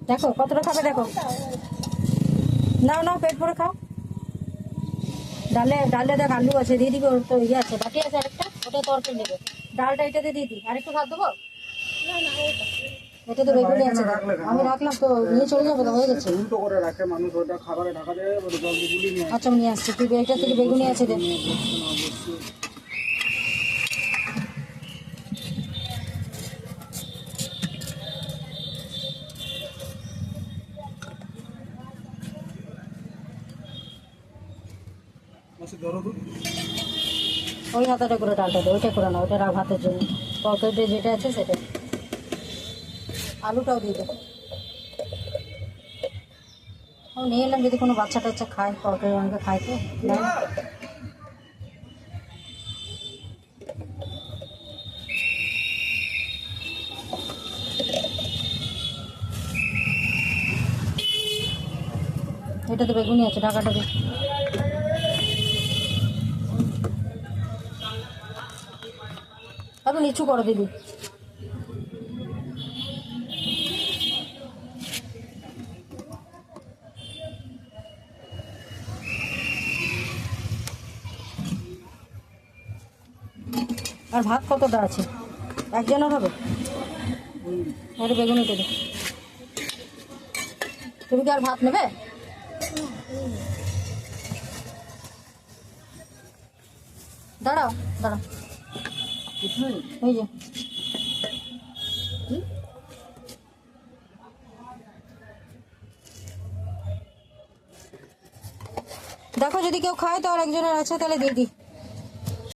দেখো কতটা খাবে দেখো। নাও নাও পেট ভরে খাও। ডালে দেখ আলু আছে, দিয়ে দিবি। ওর তো ইয়ে আছে, বাকি আছে আরেকটা, ওটা তরকারি নেবে। ডালটা এটাতে দিয়ে দিই, আরেকটু ভাত দেবো। এটা তো বেগুনি আছে, আমি রাখলাম তো নিয়ে চলে যাবে তো, হয়ে গেছে। উল্টো করে রাখে মানুষ, ওটা খাবারে ঢাকা দেয়, ওটা জল দিয়ে গুলি নিয়ে আচ্ছা আমি নিয়ে আসছি, তুই এটা থেকে বেগুনি আছে দে। ওই হাতাটা করে ডালটা দে, ওইটা করে না, ওইটা রাখ ভাতের জন্য। তরকারিতে যেটা আছে সেটা, আলুটাও দিয়ে দে। ও নিয়ে এলাম, যদি কোনো বাচ্চা টাচ্চা খায়, তরকারি অনেকে খায় তো নেয় না। এটাতে বেগুনি আছে, ঢাকাটা দে। একটু নিচু করো দিদি। আর ভাত কতটা আছে? একজনের হবে? এটা বেগুনিটা দে। তুমি কি আর ভাত নেবে? দাঁড়াও দাঁড়াও, এই যে দেখো যদি কেউ খায় তো আর একজনের আছে, তাহলে দিয়ে দিই।